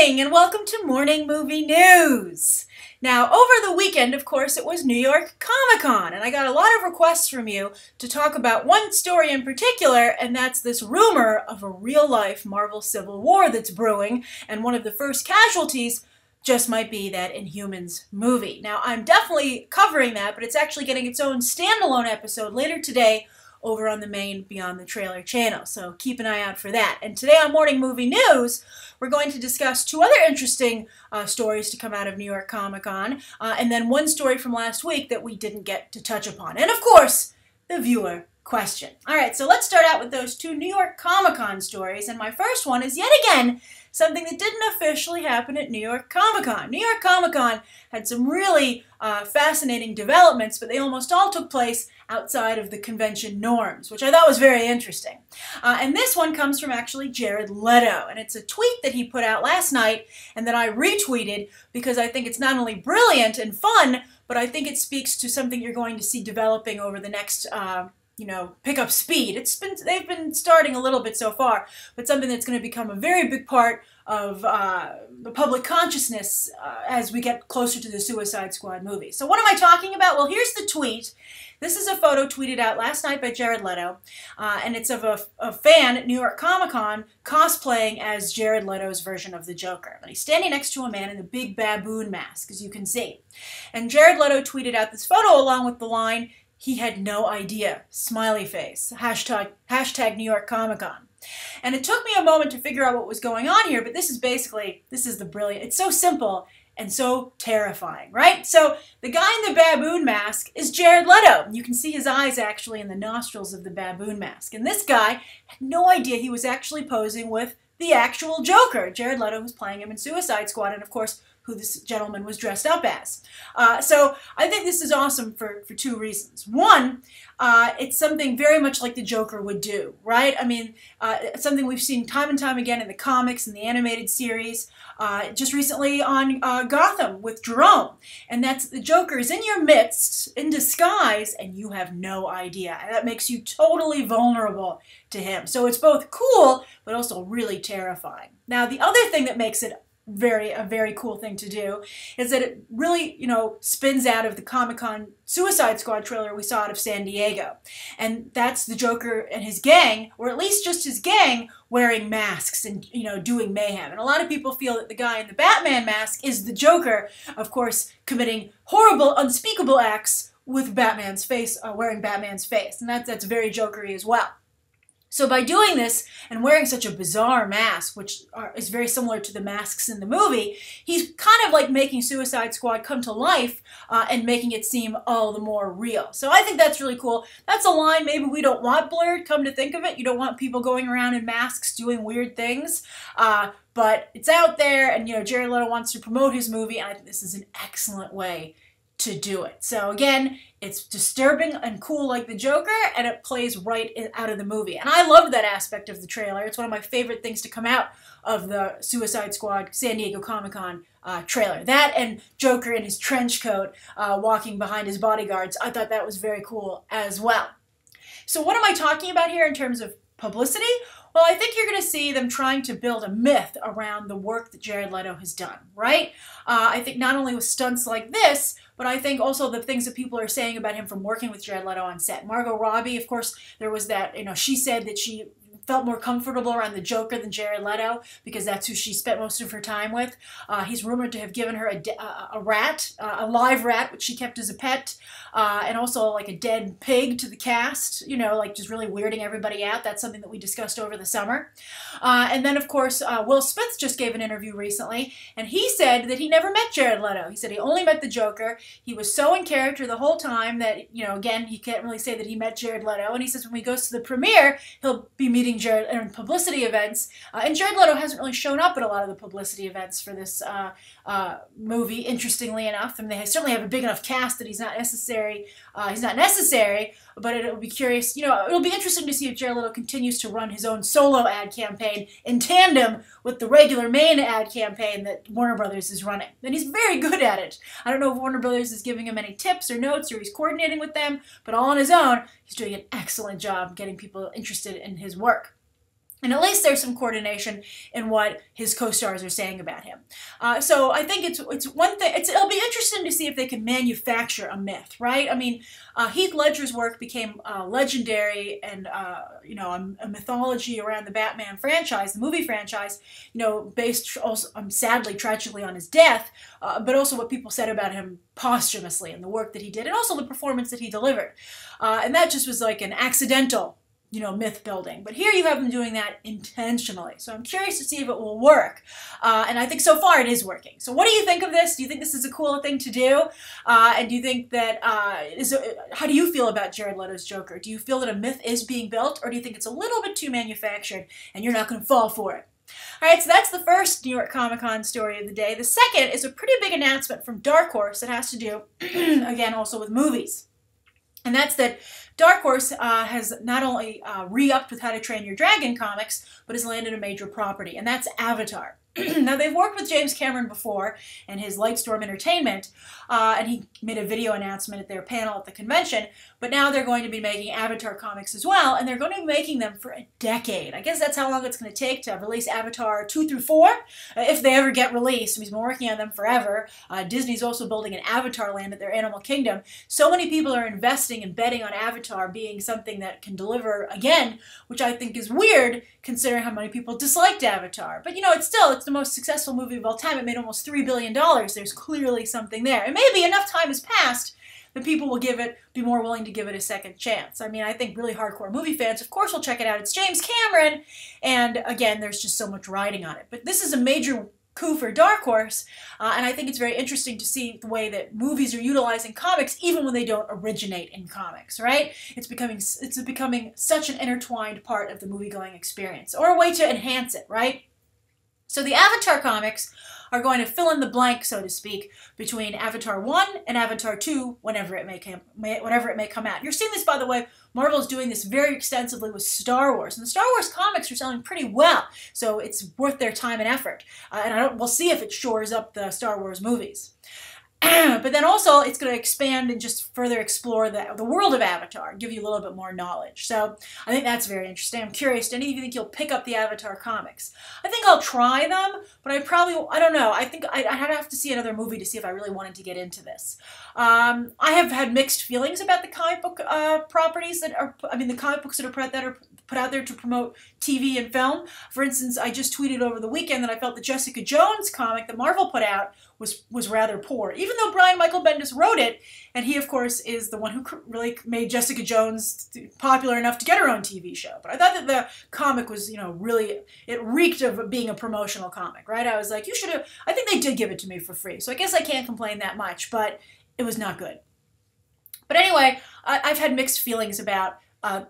morning and welcome to Morning Movie News. Now, over the weekend, of course, it was New York Comic-Con, and I got a lot of requests from you to talk about one story in particular, and that's this rumor of a real-life Marvel Civil War that's brewing, and one of the first casualties just might be that Inhumans movie. Now, I'm definitely covering that, but it's actually getting its own standalone episode later today over on the main Beyond the Trailer channel, so keep an eye out for that. And today on Morning Movie News, we're going to discuss two other interesting stories to come out of New York Comic-Con, and then one story from last week that we didn't get to touch upon. And of course, the viewer question. All right, so let's start out with those two New York Comic-Con stories, and my first one is yet again something that didn't officially happen at New York Comic-Con. New York Comic-Con had some really fascinating developments, but they almost all took place outside of the convention norms, which I thought was very interesting. And this one comes from actually Jared Leto, and it's a tweet that he put out last night and that I retweeted because I think it's not only brilliant and fun, but I think it speaks to something you're going to see developing over the next pick up speed. They've been starting a little bit so far, but something that's going to become a very big part of the public consciousness as we get closer to the Suicide Squad movie. So what am I talking about? Well, here's the tweet. This is a photo tweeted out last night by Jared Leto, and it's of a fan at New York Comic-Con cosplaying as Jared Leto's version of the Joker. And he's standing next to a man in a big baboon mask, as you can see. And Jared Leto tweeted out this photo along with the line, "He had no idea," smiley face, hashtag New York Comic-Con. And it took me a moment to figure out what was going on here, but this is the brilliant, it's so simple and so terrifying, right? So the guy in the baboon mask is Jared Leto. You can see his eyes actually in the nostrils of the baboon mask. And this guy had no idea he was actually posing with the actual Joker. Jared Leto was playing him in Suicide Squad, and of course, who this gentleman was dressed up as. So I think this is awesome for two reasons. One, it's something very much like the Joker would do, right? I mean, it's something we've seen time and time again in the comics and the animated series, just recently on Gotham with Jerome. And that's the Joker is in your midst, in disguise, and you have no idea. And that makes you totally vulnerable to him. So it's both cool, but also really terrifying. Now, the other thing that makes it a very cool thing to do is that it really, spins out of the Comic-Con Suicide Squad trailer we saw out of San Diego. And that's the Joker and his gang, or at least just his gang, wearing masks and, doing mayhem. And a lot of people feel that the guy in the Batman mask is the Joker, of course, committing horrible, unspeakable acts with Batman's face, wearing Batman's face. And that's very Joker-y as well. So by doing this and wearing such a bizarre mask, which is very similar to the masks in the movie, he's kind of like making Suicide Squad come to life and making it seem all the more real. So I think that's really cool. That's a line maybe we don't want blurred, come to think of it. You don't want people going around in masks doing weird things. But it's out there, and Jared Leto wants to promote his movie, and I think this is an excellent way to do it. So again, it's disturbing and cool like the Joker, and it plays right out of the movie. And I loved that aspect of the trailer. It's one of my favorite things to come out of the Suicide Squad San Diego Comic-Con trailer. That and Joker in his trench coat walking behind his bodyguards. I thought that was very cool as well. So what am I talking about here in terms of publicity? Well, I think you're going to see them trying to build a myth around the work that Jared Leto has done, right? I think not only with stunts like this, but I think also the things that people are saying about him from working with Jared Leto on set. Margot Robbie, of course, there was that, she said that she felt more comfortable around the Joker than Jared Leto because that's who she spent most of her time with. He's rumored to have given her a rat, a live rat, which she kept as a pet, and also like a dead pig to the cast, like just really weirding everybody out. That's something that we discussed over the summer. And then, of course, Will Smith just gave an interview recently, and he said that he never met Jared Leto. He said he only met the Joker. He was so in character the whole time that, again, he can't really say that he met Jared Leto. And he says when he goes to the premiere, he'll be meeting Jared in publicity events, and Jared Leto hasn't really shown up at a lot of the publicity events for this movie, interestingly enough, and they certainly have a big enough cast that he's not necessary, but it'll be curious, it'll be interesting to see if Jared Leto continues to run his own solo ad campaign in tandem with the regular main ad campaign that Warner Brothers is running. And he's very good at it. I don't know if Warner Brothers is giving him any tips or notes or he's coordinating with them, but all on his own, he's doing an excellent job getting people interested in his work. And at least there's some coordination in what his co-stars are saying about him. So I think it's one thing. It'll be interesting to see if they can manufacture a myth, right? I mean, Heath Ledger's work became legendary, and a mythology around the Batman franchise, the movie franchise. Based also, sadly, tragically, on his death, but also what people said about him posthumously and the work that he did, and also the performance that he delivered. And that just was like an accidental myth building. But here you have them doing that intentionally. So I'm curious to see if it will work. And I think so far it is working. So what do you think of this? Do you think this is a cool thing to do? And do you think that, how do you feel about Jared Leto's Joker? Do you feel that a myth is being built, or do you think it's a little bit too manufactured and you're not going to fall for it? All right, so that's the first New York Comic Con story of the day. The second is a pretty big announcement from Dark Horse that has to do, again, also with movies. And that's that Dark Horse has not only re-upped with How to Train Your Dragon comics, but has landed a major property, and that's Avatar. Now, they've worked with James Cameron before and his Lightstorm Entertainment, and he made a video announcement at their panel at the convention, but now they're going to be making Avatar comics as well, and they're going to be making them for a decade. I guess that's how long it's going to take to release Avatar 2 through 4, if they ever get released. He's been working on them forever. Disney's also building an Avatar land at their Animal Kingdom. So many people are investing and betting on Avatar being something that can deliver again, which I think is weird, considering how many people disliked Avatar. But it's the most successful movie of all time. It made almost $3 billion. There's clearly something there. And maybe enough time has passed that people will be more willing to give it a second chance. I mean, I think really hardcore movie fans, of course, will check it out. It's James Cameron, and again, there's just so much riding on it. But this is a major coup for Dark Horse, and I think it's very interesting to see the way that movies are utilizing comics even when they don't originate in comics, right? It's becoming such an intertwined part of the movie-going experience, or a way to enhance it, right? So the Avatar comics are going to fill in the blank, so to speak, between Avatar 1 and Avatar 2 whenever it may come out. You're seeing this, by the way, Marvel's doing this very extensively with Star Wars, and the Star Wars comics are selling pretty well, so it's worth their time and effort. We'll see if it shores up the Star Wars movies. But then also, it's going to expand and just further explore the world of Avatar and give you a little bit more knowledge. So I think that's very interesting. I'm curious, do any of you think you'll pick up the Avatar comics? I think I'll try them, but I don't know. I think I'd have to see another movie to see if I really wanted to get into this. I have had mixed feelings about the comic book properties the comic books that are put out there to promote TV and film. For instance, I just tweeted over the weekend that I felt the Jessica Jones comic that Marvel put out was rather poor, even though Brian Michael Bendis wrote it, and he, of course, is the one who really made Jessica Jones popular enough to get her own TV show. But I thought that the comic was, really, it reeked of being a promotional comic, right? I was like, I think they did give it to me for free, so I guess I can't complain that much, but it was not good. But anyway, I've had mixed feelings about a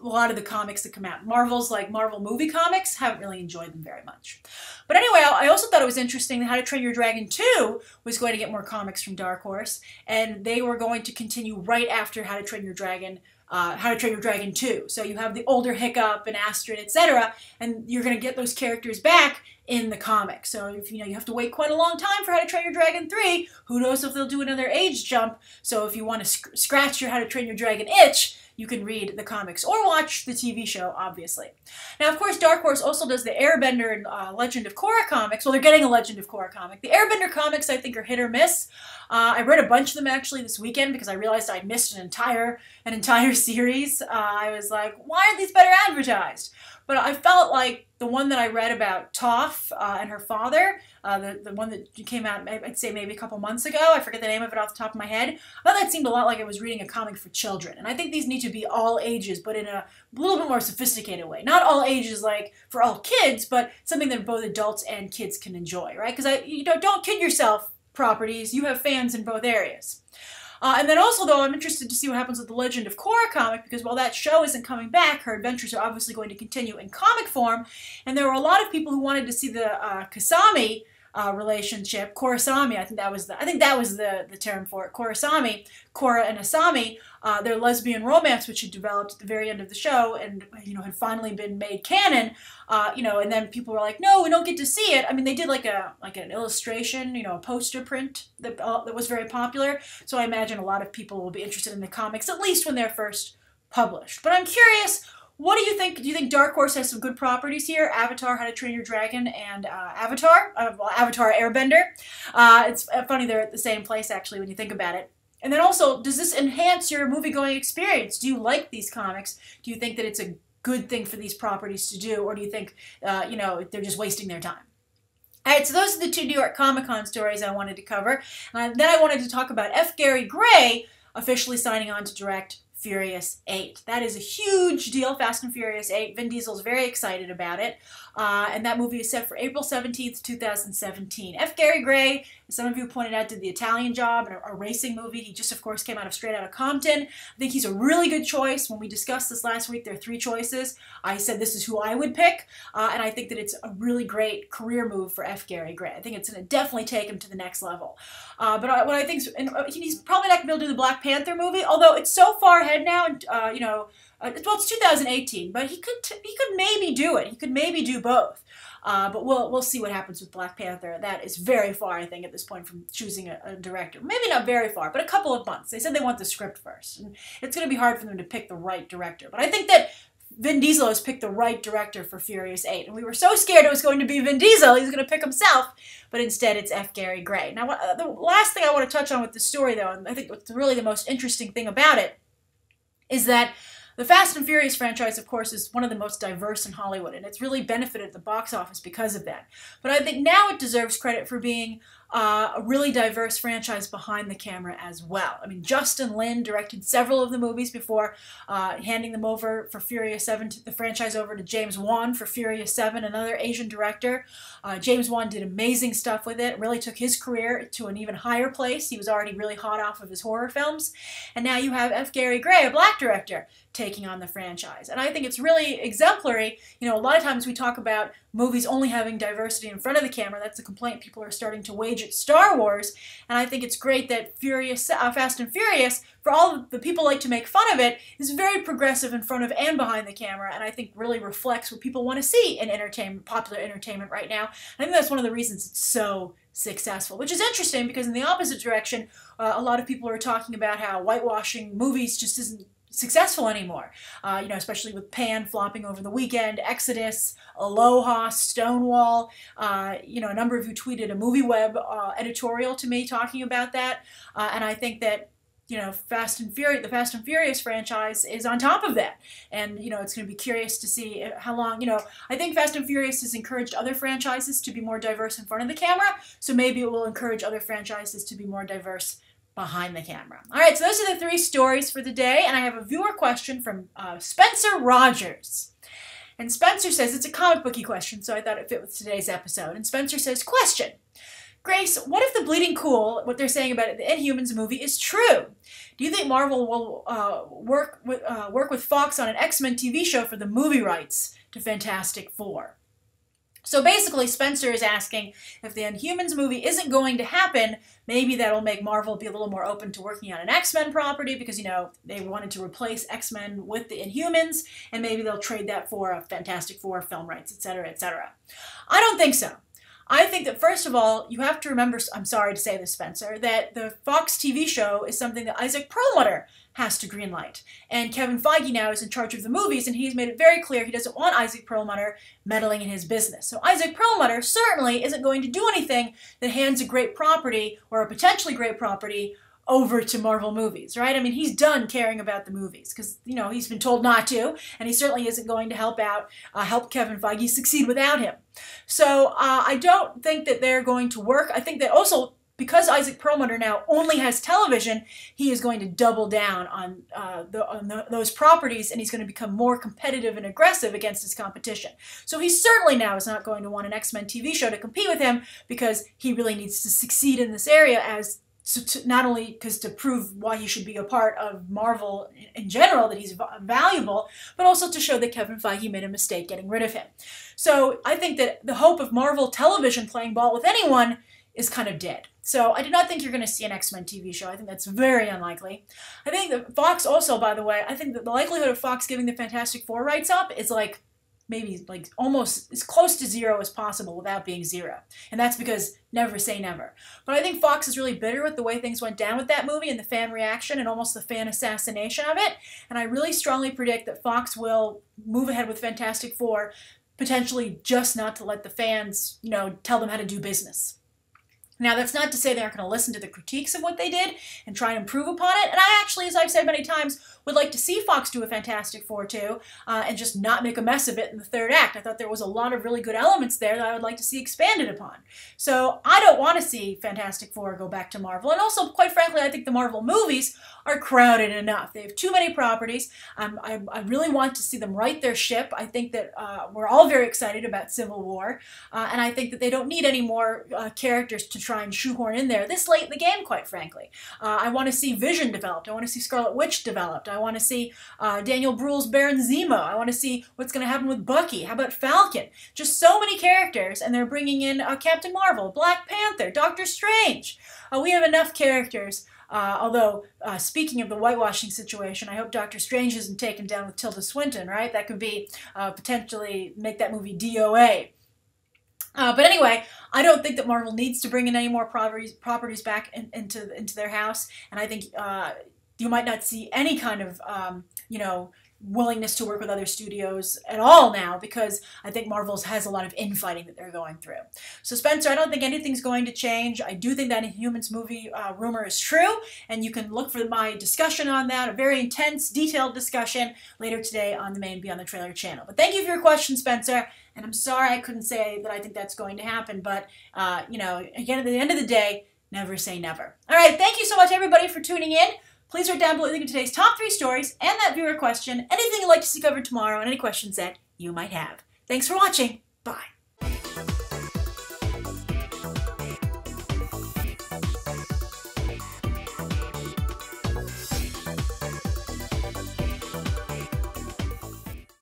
lot of the comics that come out. Marvel movie comics, haven't really enjoyed them very much. But anyway, I also thought it was interesting that How to Train Your Dragon 2 was going to get more comics from Dark Horse, and they were going to continue right after How to Train Your Dragon 2. So you have the older Hiccup and Astrid, etc., and you're going to get those characters back in the comic. So if you have to wait quite a long time for How to Train Your Dragon 3, who knows if they'll do another age jump. So if you want to scratch your How to Train Your Dragon itch, you can read the comics or watch the TV show, obviously. Now, of course, Dark Horse also does the Airbender and Legend of Korra comics. Well, they're getting a Legend of Korra comic. The Airbender comics, I think, are hit or miss. I read a bunch of them, actually, this weekend because I realized I missed an entire series. I was like, why aren't these better advertised? But I felt like the one that I read about Toph and her father, the one that came out, I'd say maybe a couple months ago, I forget the name of it off the top of my head, I thought that seemed a lot like I was reading a comic for children. And I think these need to be all ages, but in a little bit more sophisticated way. Not all ages like for all kids, but something that both adults and kids can enjoy, right? Because don't kid yourself, properties. You have fans in both areas. And then also, though, I'm interested to see what happens with the Legend of Korra comic, because while that show isn't coming back, her adventures are obviously going to continue in comic form, and there were a lot of people who wanted to see the Kasami relationship, Korrasami, I think that was the term for it, Korrasami, Korra and Asami, their lesbian romance, which had developed at the very end of the show and had finally been made canon, and then people were like, no, we don't get to see it. I mean, they did like an illustration, a poster print that was very popular, so I imagine a lot of people will be interested in the comics, at least when they're first published. But I'm curious, What do you think? Do you think Dark Horse has some good properties here? Avatar, How to Train Your Dragon, and Avatar Airbender. It's funny they're at the same place, actually, when you think about it. And then also, does this enhance your movie-going experience? Do you like these comics? Do you think that it's a good thing for these properties to do? Or do you think, they're just wasting their time? All right, so those are the 2 New York Comic Con stories I wanted to cover. Then I wanted to talk about F. Gary Gray officially signing on to direct Furious 8. That is a huge deal, Fast and Furious 8. Vin Diesel's very excited about it. And that movie is set for April 17th, 2017. F. Gary Gray, as some of you pointed out, did The Italian Job, a racing movie. He just, of course, came straight out of Compton. I think he's a really good choice. When we discussed this last week, there are 3 choices. I said this is who I would pick. And I think that it's a really great career move for F. Gary Gray. I think it's going to definitely take him to the next level. But what I think, he's probably not going to be able to do the Black Panther movie, although it's so far ahead now, and well, it's 2018, but he could maybe do it. He could maybe do both. But we'll see what happens with Black Panther. That is very far, I think, at this point from choosing a director. Maybe not very far, but a couple of months. They said they want the script first, and it's going to be hard for them to pick the right director. But I think that Vin Diesel has picked the right director for Furious 8, and we were so scared it was going to be Vin Diesel. He was going to pick himself, but instead it's F. Gary Gray. Now, the last thing I want to touch on with the story, though, and I think what's really the most interesting thing about it, is that the Fast and Furious franchise, of course, is one of the most diverse in Hollywood, and it's really benefited the box office because of that. But I think now it deserves credit for being a really diverse franchise behind the camera as well. I mean, Justin Lin directed several of the movies before handing them over for Furious 7, the franchise over to James Wan for Furious 7, another Asian director. James Wan did amazing stuff with it, really took his career to an even higher place. He was already really hot off of his horror films. And now you have F. Gary Gray, a black director, taking on the franchise. And I think it's really exemplary. You know, a lot of times we talk about movies only having diversity in front of the camera. That's a complaint people are starting to wage at Star Wars. And I think it's great that Fast and Furious, for all the people like to make fun of it, is very progressive in front of and behind the camera, and I think really reflects what people want to see in entertainment, popular entertainment right now. I think that's one of the reasons it's so successful, which is interesting because in the opposite direction, a lot of people are talking about how whitewashing movies just isn't successful anymore, especially with Pan flopping over the weekend, Exodus, Aloha, Stonewall, a number of you tweeted a MovieWeb editorial to me talking about that, and I think that the Fast and Furious franchise is on top of that. And, it's going to be curious to see how long, I think Fast and Furious has encouraged other franchises to be more diverse in front of the camera, so maybe it will encourage other franchises to be more diverse behind the camera. All right, so those are the 3 stories for the day, and I have a viewer question from Spencer Rogers. And Spencer says, it's a comic booky question, so I thought it fit with today's episode. And Spencer says, question, Grace, what if the Bleeding Cool, what they're saying about it, the Inhumans movie, is true? Do you think Marvel will work with Fox on an X-Men TV show for the movie rights to Fantastic Four? So basically, Spencer is asking if the Inhumans movie isn't going to happen, maybe that'll make Marvel be a little more open to working on an X-Men property because, they wanted to replace X-Men with the Inhumans, and maybe they'll trade that for a Fantastic Four film rights, etc., etc. I don't think so. I think that, first of all, you have to remember, I'm sorry to say this, Spencer, that the Fox TV show is something that Isaac Perlmutter has to greenlight. And Kevin Feige now is in charge of the movies, and he's made it very clear he doesn't want Isaac Perlmutter meddling in his business. So Isaac Perlmutter certainly isn't going to do anything that hands a great property, or a potentially great property, over to Marvel movies, right? I mean, he's done caring about the movies because, he's been told not to, and he certainly isn't going to help Kevin Feige succeed without him. So I don't think that they're going to work. I think that also, because Isaac Perlmutter now only has television, he is going to double down on those properties, and he's going to become more competitive and aggressive against his competition. So he certainly now is not going to want an X-Men TV show to compete with him because he really needs to succeed in this area not only because to prove why he should be a part of Marvel in general, that he's valuable, but also to show that Kevin Feige made a mistake getting rid of him. So I think that the hope of Marvel Television playing ball with anyone is kind of dead. So I do not think you're going to see an X-Men TV show. I think that's very unlikely. I think that Fox also, by the way, I think that the likelihood of Fox giving the Fantastic Four rights up is like maybe like almost as close to zero as possible without being zero. And that's because never say never. But I think Fox is really bitter with the way things went down with that movie and the fan reaction and almost the fan assassination of it. And I really strongly predict that Fox will move ahead with Fantastic Four, potentially just not to let the fans, tell them how to do business. Now, that's not to say they aren't going to listen to the critiques of what they did and try and improve upon it. And I actually, as I've said many times, would like to see Fox do a Fantastic Four too, and just not make a mess of it in the third act. I thought there was a lot of really good elements there that I would like to see expanded upon. So I don't want to see Fantastic Four go back to Marvel. And also, quite frankly, I think the Marvel movies are crowded enough. They have too many properties. I really want to see them right their ship. I think that we're all very excited about Civil War, and I think that they don't need any more characters to try and shoehorn in there this late in the game, quite frankly. I want to see Vision developed. I want to see Scarlet Witch developed. I want to see Daniel Bruhl's Baron Zemo. I want to see what's going to happen with Bucky. How about Falcon? Just so many characters, and they're bringing in Captain Marvel, Black Panther, Doctor Strange. We have enough characters. Although, speaking of the whitewashing situation, I hope Doctor Strange isn't taken down with Tilda Swinton, right? That could be potentially make that movie DOA. But anyway, I don't think that Marvel needs to bring in any more properties back into their house, and I think you might not see any kind of, willingness to work with other studios at all now, because I think Marvel has a lot of infighting that they're going through. So Spencer, I don't think anything's going to change. I do think that Inhumans movie rumor is true, and you can look for my discussion on that, a very intense, detailed discussion later today on the main Beyond the Trailer channel. But thank you for your question, Spencer, and I'm sorry I couldn't say that I think that's going to happen, but, again, at the end of the day, never say never. All right, thank you so much, everybody, for tuning in. Please write down below the link to today's top 3 stories and that viewer question, anything you'd like to see covered tomorrow, and any questions that you might have. Thanks for watching. Bye.